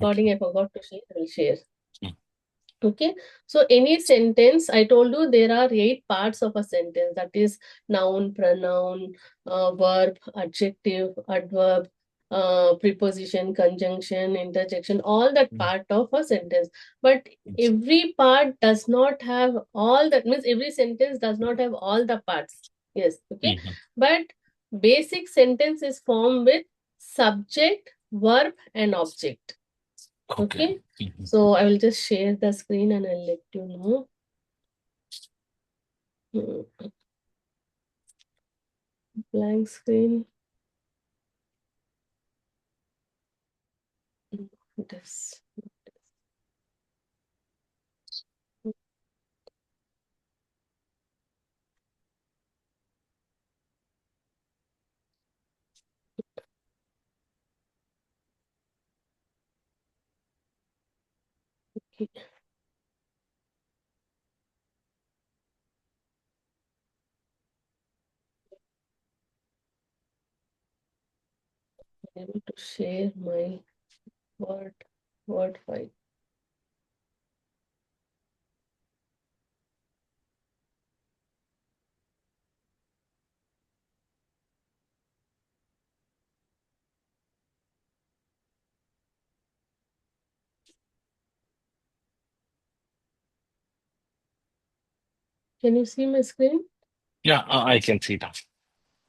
recording I forgot to share, I will share. Mm. Okay, so any sentence, I told you there are 8 parts of a sentence, that is noun, pronoun, verb, adjective, adverb, preposition, conjunction, interjection, all that part of a sentence. But every part does not have all that, means every sentence does not have all the parts. Yes, okay. Mhm. But basic sentence is formed with subject, verb, and object. Okay. Okay. Mhm. So I will just share the screen and I'll let you know. Blank screen. This. Okay. I'm able to share my word file. Can you see my screen? Yeah, I can see that.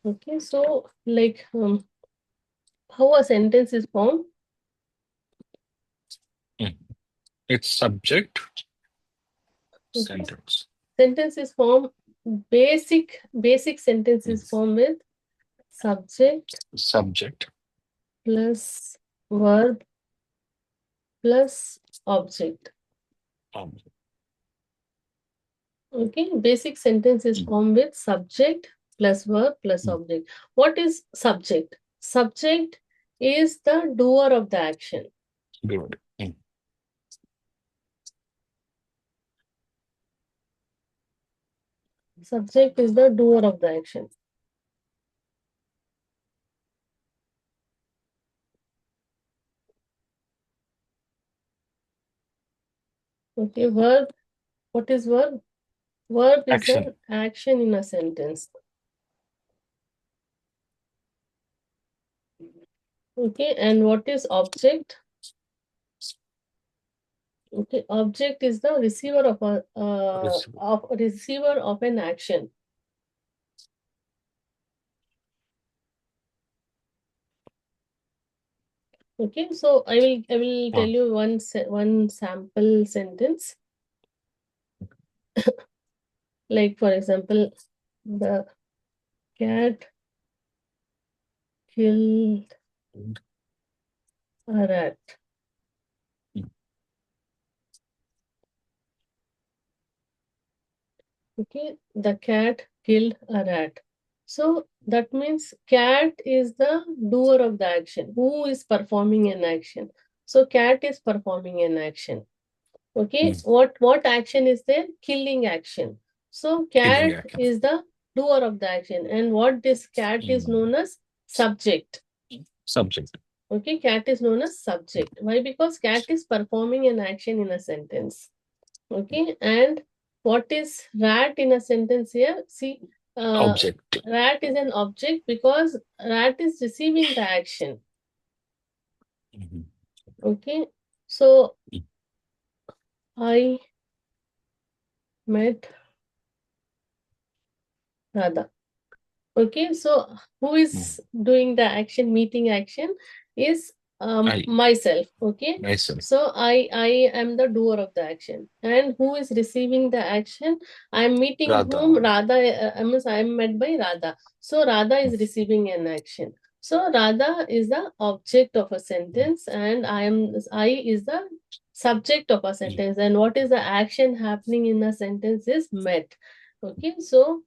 Okay, so like how a sentence is formed? Mm. It's subject, Okay. sentence. Sentence is formed, basic sentence is Mm. formed with subject Subject. plus verb plus object. Um, Okay, basic sentence is mm. formed with subject plus verb plus Mm. object. What is subject? Subject is the doer of the action. Good. Mm. Subject is the doer of the action. Okay, verb. What is verb? Verb is Action. an action in a sentence. Okay, and what is object? Okay, object is the receiver of Receive. an action. Okay, so I will tell Ah, you one sample sentence. Like for example, the cat killed mm. a rat. Mm. Okay, the cat killed a rat. So that means cat is the doer of the action. Who is performing an action? So cat is performing an action. Okay, Mm. what action is there? Killing action. So Killing cat action. is the doer of the action, and what this cat is Mm. known as subject. Subject. Okay, cat is known as subject. Why? Because cat is performing an action in a sentence. Okay, and what is rat in a sentence here? See, Object. rat is an object because rat is receiving the action. Mhm. Okay, so Mm. I met Radha. Okay, so who Mm. is doing the action, meeting action is I. myself. Okay, Myself. so I am the doer of the action, and who is receiving the action? I am meeting whom? Radha. Radha. I am met by Radha. So Radha is Mm. receiving an action. So Radha is the object of a sentence, and I is the subject of a Mm. sentence. And what is the action happening in a sentence is met. Okay, so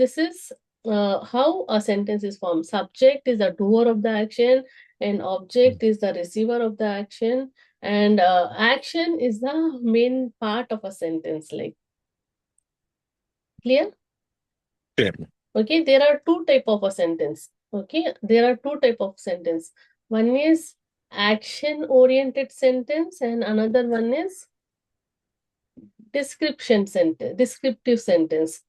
this is how a sentence is formed. Subject is the doer of the action, and Mm. object is the receiver of the action, and action is the main part of a sentence. Like, clear? Fair. Okay, there are two type of a sentence. Okay, there are two type of sentence. One is action-oriented sentence, and another one is descriptive sentence.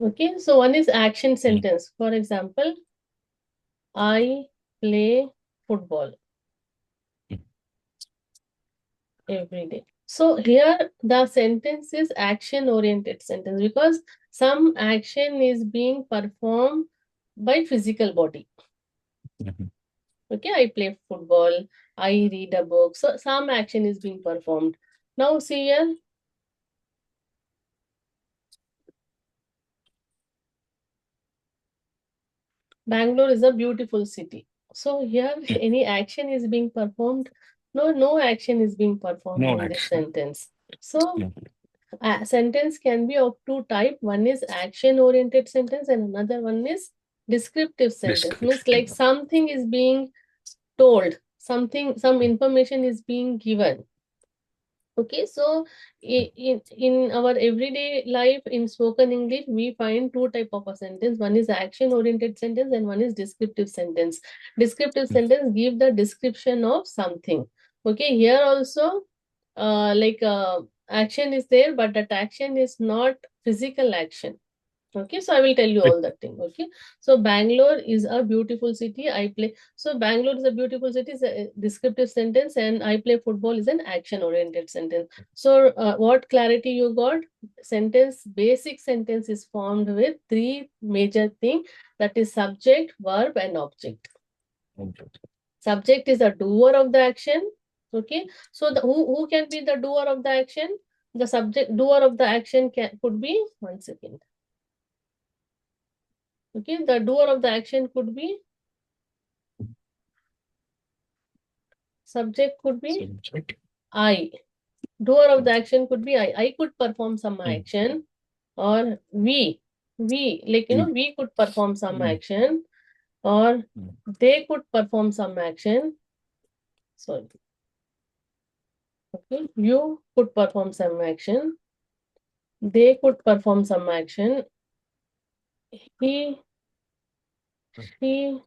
Okay, so one is action sentence. For example, I play football every day. So here the sentence is action-oriented sentence because some action is being performed by physical body. Okay, I play football, I read a book. So some action is being performed. Now see here, Bangalore is a beautiful city. So here any action is being performed. No action is being performed No in this action. sentence. So a sentence can be of two type. One is action-oriented sentence and another one is descriptive sentence. Means like Descriptive. something is being told, some information is being given. Okay, so in our everyday life in spoken English, we find two type of a sentence. One is action-oriented sentence and one is descriptive sentence. Descriptive sentence give the description of something. Okay, here also, action is there, but that action is not physical action. Okay, so I will tell you all that thing. Okay, so Bangalore is a beautiful city. So Bangalore is a beautiful city is a descriptive sentence, and I play football is an action-oriented sentence. So what clarity you got? Basic sentence is formed with three major thing, that is subject, verb, and object. Subject is the doer of the action. Okay, so who can be the doer of the action? The subject doer of the action could be, one second. Okay, the doer of the action could be, subject could be I. Doer of the action could be I. I could perform some action, or we. Like, we could perform some action, or they could perform some action. Sorry. Okay, you could perform some action. They could perform some action. He, she,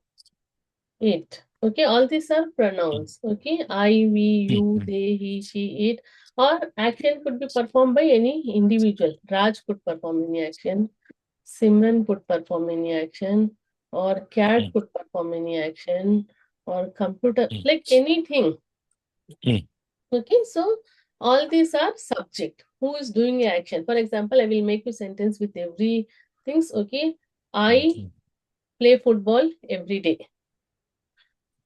it. Okay, all these are pronouns. Okay, I, we, you, they, he, she, it. Or action could be performed by any individual. Raj could perform any action. Simran could perform any action. Or cat could perform any action. Or computer, like anything. Okay, so all these are subject. Who is doing the action? For example, I will make a sentence with every things. Okay, I play football every day.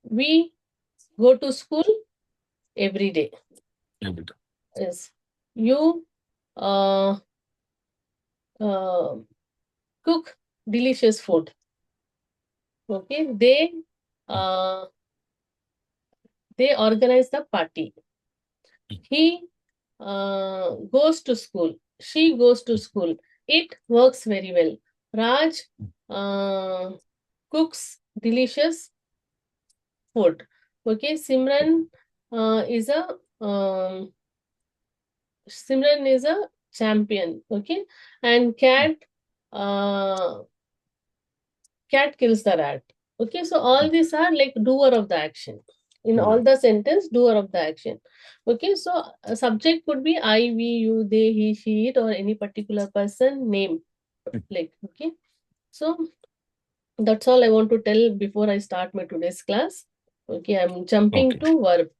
We go to school every day. Yes. You uh, uh, cook delicious food. Okay. They organize the party. He goes to school. She goes to school. It works very well. Raj cooks delicious food. Okay. Um, Simran is a champion. Okay. And uh, cat kills the rat. Okay, so all these are like doer of the action. In all the sentence, doer of the action. Okay, so a subject could be I, we, you, they, he, she, it, or any particular person name. Like, okay. So that's all I want to tell before I start my today's class. Okay, I'm jumping to verb.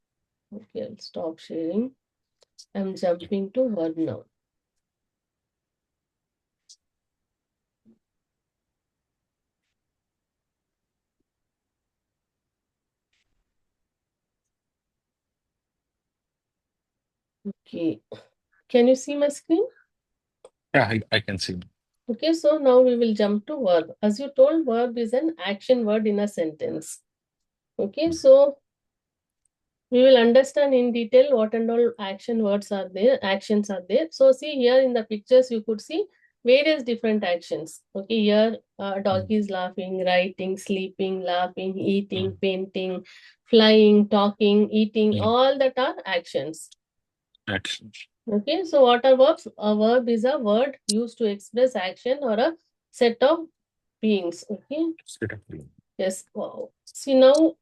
Okay, I'll stop sharing. I'm jumping to verb now. Okay, can you see my screen? Yeah, I can see. Okay, so now we will jump to verb. As you told, verb is an action word in a sentence. Okay, so we will understand in detail what and all actions are there. So see here in the pictures, you could see various different actions. Okay, here dog is laughing, writing, sleeping, laughing, eating, painting, flying, talking, eating, all that are actions. Actions. Okay, so what are verbs? A verb is a word used to express action or a set of beings. Okay. Set of being. Yes. Wow. See now,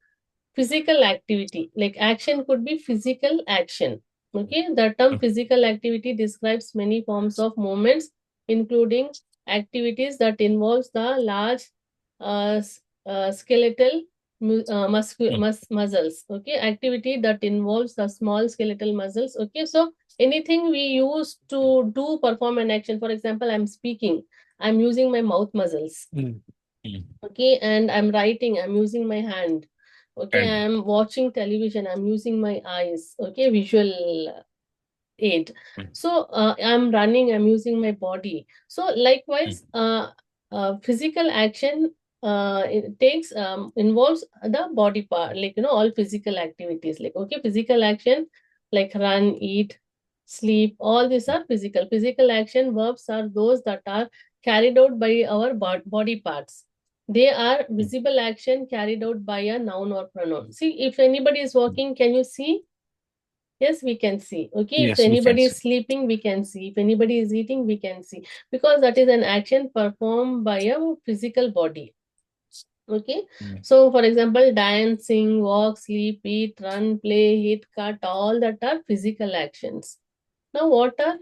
physical activity, like action could be physical action. Okay, the term physical activity describes many forms of movements, including activities that involves the large skeletal muscles. Okay, activity that involves the small skeletal muscles. Okay, so anything we use to do perform an action. For example, I'm speaking, I'm using my mouth muscles. Mm. Mm. Okay, and I'm writing, I'm using my hand. Okay, And I'm watching television, I'm using my eyes. Okay, visual aid. mm. So I'm running, I'm using my body. So Mm. likewise, physical action it takes involves the body part, like all physical activities, like okay, physical action like run, eat, sleep, all these are physical action. Verbs are those that are carried out by our body parts. They are Mm. visible action carried out by a noun or pronoun. See, if anybody is walking, can you see? Yes, we can see. Okay, if Yes, we can anybody see. is sleeping, we can see. If anybody is eating, we can see. Because that is an action performed by a physical body. Okay, Mm. so for example, dancing, walk, sleep, eat, run, play, hit, cut, all that are physical actions. Now, what are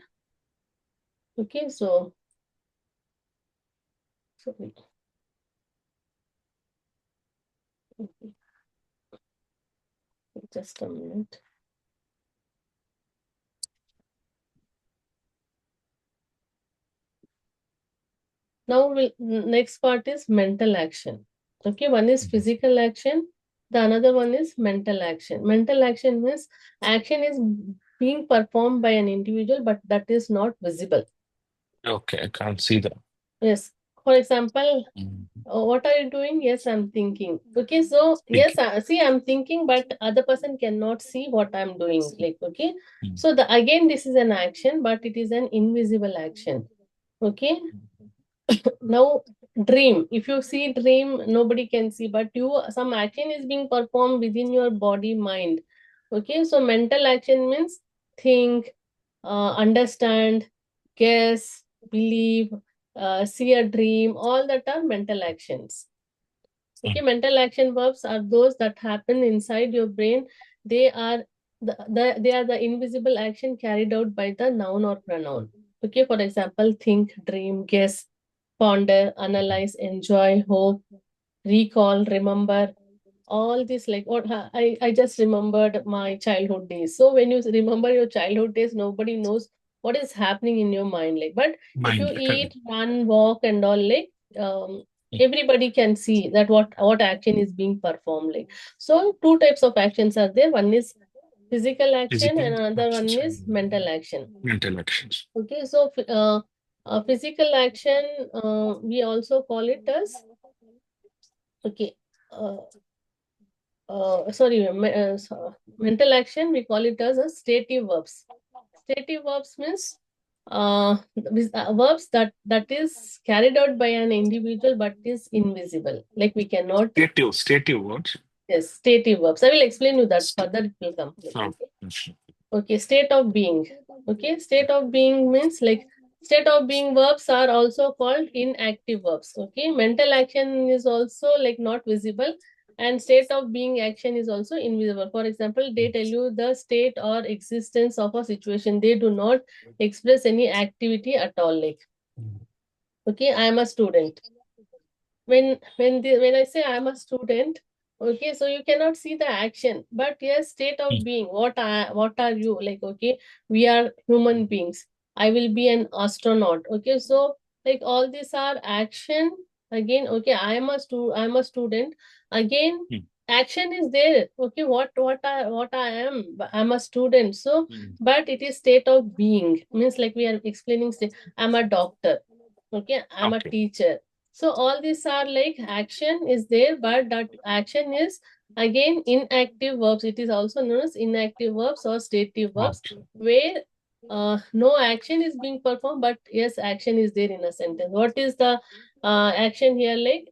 okay? Sorry, just a minute. Now, next part is mental action. Okay, one is Mm. physical action, the another one is mental action. Mental action means action is being performed by an individual, but that is not visible. Okay, I can't see that. Yes. For example, Mm. what are you doing? Yes, I'm thinking. Okay, so yes, Thinking. see, I'm thinking, but other person cannot see what I'm doing. Like, okay, Mm. so the again, this is an action, but it is an invisible action. Okay, now dream, if you see dream, nobody can see, but you some action is being performed within your body mind. Okay, so mental action means think, understand, guess, believe, see a dream, all that are mental actions. Okay, Mm. mental action verbs are those that happen inside your brain. They are they are the invisible action carried out by the noun or pronoun. Okay, for example, think, dream, guess, ponder, analyze, enjoy, hope, recall, remember, all this. Like what I just remembered my childhood days. So when you remember your childhood days, nobody knows what is happening in your mind. Like, but if you Mind. Correct. eat, run, walk, and all, like Mm. everybody can see that what action is being performed. Like, so two types of actions are there. One is physical action, Physical and another one actions is and mental action. mental actions. Okay, so physical action, we also call it as okay. Uh, mental action, we call it as a stative verbs. Stative verbs means verbs that is carried out by an individual but is invisible. Like we cannot. Stative words. Yes, stative verbs. I will explain you that further. It will come. Like, Oh, okay. yes. Okay, state of being. Okay, state of being means like state of being verbs are also called inactive verbs. Okay, mental action is also like not visible, and state of being action is also invisible. For example, they tell you the state or existence of a situation. They do not express any activity at all. Like, Mm. okay, I am a student. When I say I'm a student, okay, so you cannot see the action, but yes, state of Mm. being, what are you, like, okay, we are human beings, I will be an astronaut. Okay, so like all these are action. Again, okay, I'm a student. Again, Mm. action is there. Okay, what I am, I'm a student. So Mm. but it is state of being, means like we are explaining state. I'm a doctor. Okay, I'm a Okay. teacher. So all these are like action is there, but that action is again inactive verbs. It is also known as inactive verbs or stative verbs, Okay. where no action is being performed, but yes, action is there in a sentence. What is the action here? Like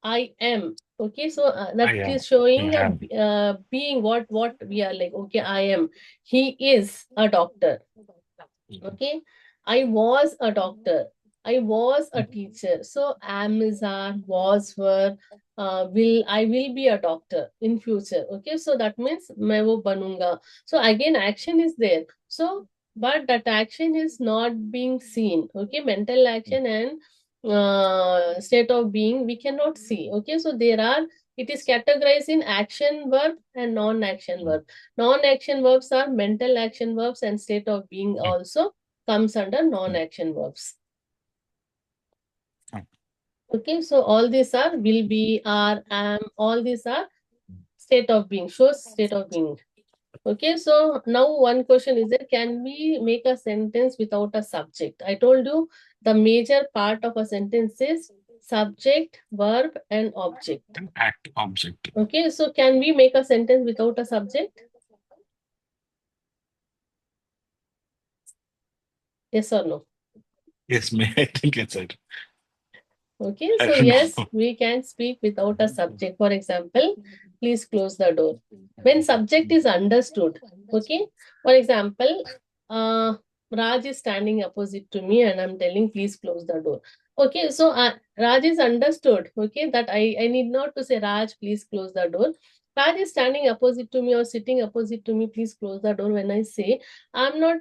I am. Okay, so I that am. is showing I a am. being. What we are like. Okay, I am. He is a doctor. Mm. Okay, I was a doctor. I was a teacher. So am is are, was were, I will be a doctor in future. Okay, so that means मैं वो बनूंगा. So again action is there. So but that action is not being seen. Okay, mental action and state of being we cannot see. Okay, so it is categorized in action verb and non-action verb. Non-action verbs are mental action verbs, and state of being also comes under non-action verbs. Okay, so all these are will be, are, am, all these are state of being, shows state of being. Okay, so now one question is that can we make a sentence without a subject? I told you the major part of a sentence is subject, verb, and object. Act, object. Okay, so can we make a sentence without a subject? Yes or no? Yes, may I think it's it. Okay, I so don't yes, know. we can speak without a subject. For example, please close the door. When subject is understood, okay. For example, Raj is standing opposite to me and I'm telling, please close the door. Okay, so Raj is understood, okay, that I need not to say, Raj, please close the door. Raj is standing opposite to me or sitting opposite to me, please close the door. When I say, I'm not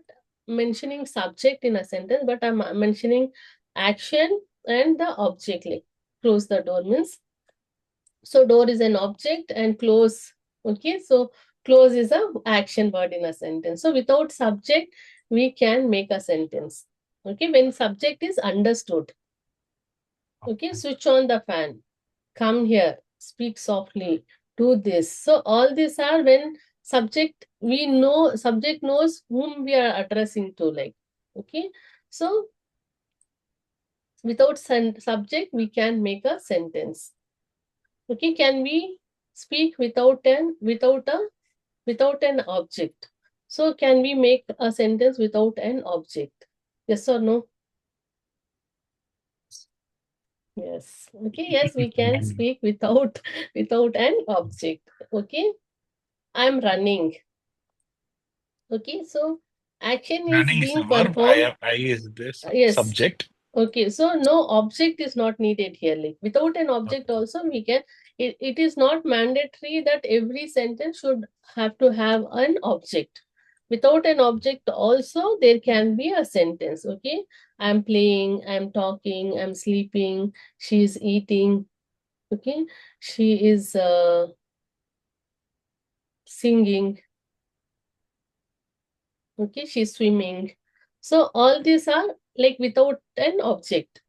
mentioning subject in a sentence, but I'm mentioning action and the object, like close the door means, so door is an object and close, okay, so close is a action word in a sentence. So without subject we can make a sentence, okay, when subject is understood. Okay, switch on the fan, come here, speak softly, do this. So all these are when subject, we know subject knows whom we are addressing to, like, okay. So without subject we can make a sentence. Okay, can we speak without an object? So can we make a sentence without an object? Yes or no? Yes. Okay, yes, we can speak without an object. Okay, I'm running. Okay, so action is Running is the being verb. performed. I is this Yes. subject. Okay, so no object is not needed here. Like without an object Okay. also we can, it is not mandatory that every sentence should have to have an object. Without an object also there can be a sentence. Okay, I'm playing, I'm talking, I'm sleeping, she's eating. Okay, she is singing. Okay, she's swimming. So all these are like without an object.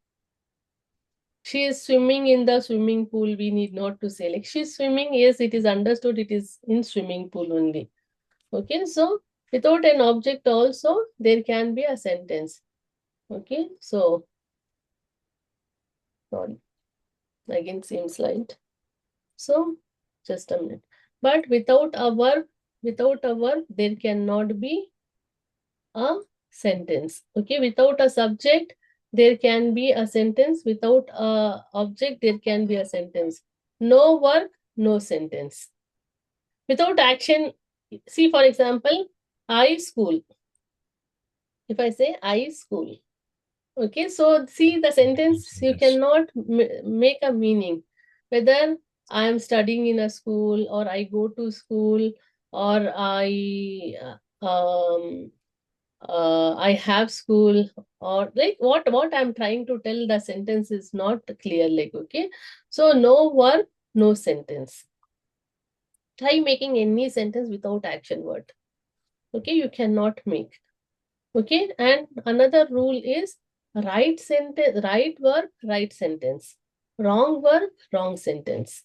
She is swimming in the swimming pool. We need not to say like she's swimming. Yes, it is understood. It is in swimming pool only. Okay, so without an object also there can be a sentence. Okay, so sorry, again same slide. So just a minute. But without a verb, there cannot be a sentence. Okay, without a subject, there can be a sentence. Without a object, there can be a sentence. No verb, no sentence. Without action, see for example, I school. If I say I school, okay, so see the sentence, you Yes. cannot make a meaning. Whether I am studying in a school or I go to school or I have school, or like what I'm trying to tell, the sentence is not clear, like, okay. So no verb, no sentence. Try making any sentence without action word. Okay, you cannot make. Okay, and another rule is right sentence, right verb, right sentence. Wrong verb, wrong sentence.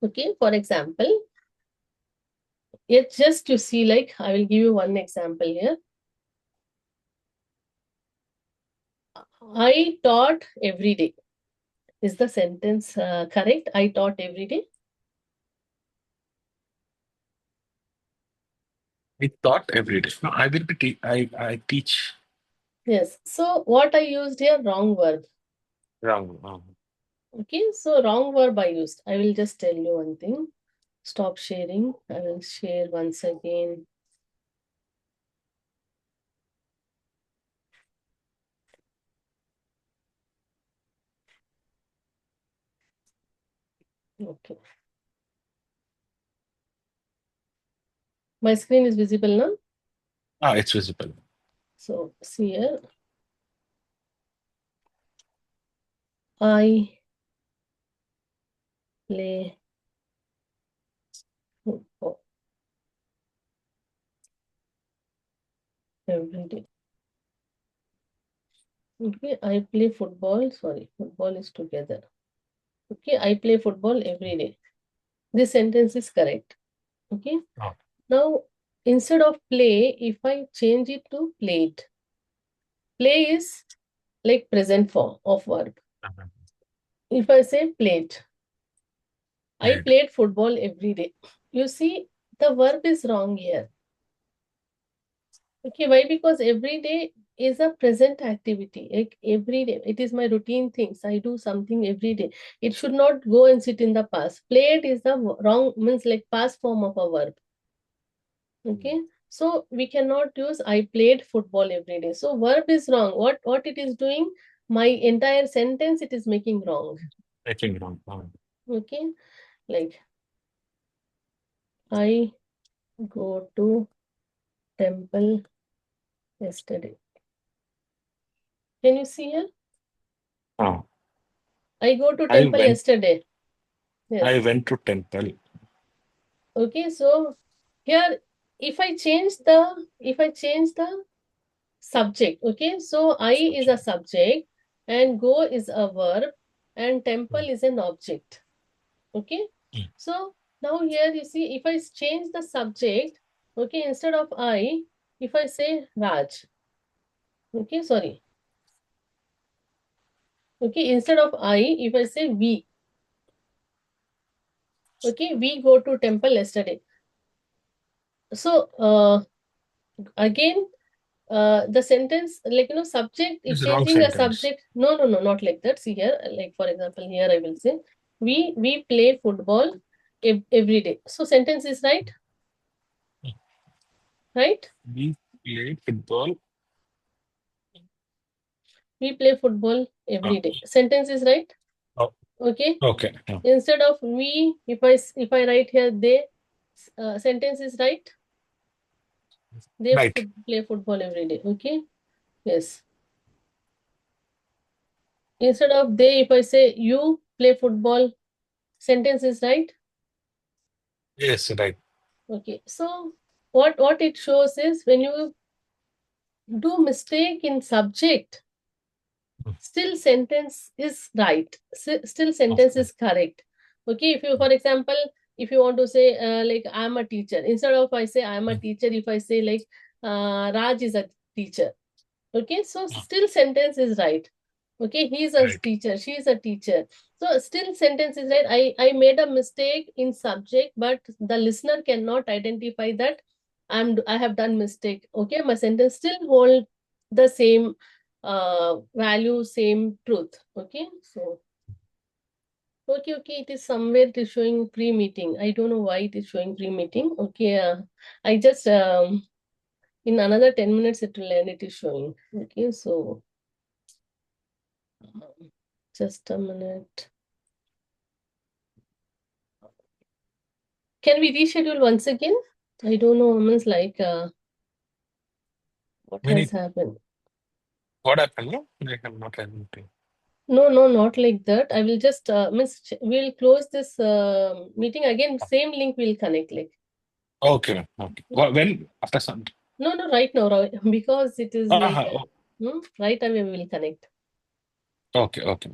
Okay, for example, it's just to see, like, I will give you one example here. I taught every day. Is the sentence correct? I taught every day. I thought every day. No, I will be. I teach. Yes. So what I used here, wrong verb. Wrong. Okay. So wrong verb I used. I will just tell you one thing. Stop sharing. I will share once again. Okay. My screen is visible now. It's visible. So see here, I play football every day. Okay, I play football. Sorry, football is together. Okay, I play football every day. This sentence is correct. Okay. Oh. Now, instead of play, if I change it to played, play is like present form of verb. Mhm. If I say played, I Played. played football every day. You see, the verb is wrong here. Okay, why? Because every day is a present activity. Like every day, it is my routine things. I do something every day. It should not go and sit in the past. Played is the wrong, means like past form of a verb. Okay, so we cannot use I played football every day. So verb is wrong. What it is doing? My entire sentence it is making wrong. Making wrong. Oh. Okay, like I go to temple yesterday. Can you see here? Oh. I go to I temple went. yesterday. I Yes. went to temple. Okay, so here if I change the subject, okay, so I is a subject and go is a verb and temple Mm. is an object. Okay, Mm. so now here you see if I change the subject, okay, instead of I, if I say Raj, okay, sorry, okay, instead of I, if I say we, okay, we go to temple yesterday. So again, the sentence, like, subject, if It's the wrong changing a sentence. subject, no, not like that. See here, like for example, here I will say, we play football every day. So sentence is right, Mm. right? We played football. We play football Oh. every day. Sentence is right. Oh. Okay. Okay. Oh. Instead of we, if I write here they, sentence is right. They Right. play football every day. Okay. Yes. Instead of they, if I say you play football, sentence is right. Yes. Right. Okay, so what it shows is when you do mistake in subject, Mm. still sentence is right. Still sentence Okay. is correct. Okay, if you, for example, if you want to say like I'm a teacher, instead of I say I'm a Mm. teacher, if I say like Raj is a teacher. Okay, so Oh. still sentence is right. Okay, he's a Right. teacher, she's a teacher. So still sentence is right. I made a mistake in subject, but the listener cannot identify that I have done mistake. Okay, my sentence still hold the same value, same truth. Okay, so okay, it is somewhere it is showing pre-meeting. I don't know why it is showing pre-meeting. Okay, I just in another 10 minutes it will end, it is showing. Okay, so just a minute. Can we reschedule once again? I don't know, means like what We has need. happened. What happened? No, I am not able to. No, not like that. I will just we'll close this meeting again. Same link will connect. Like Okay. Okay. When after some. no, right now, because it is like Oh, right away we will connect. okay. Okay.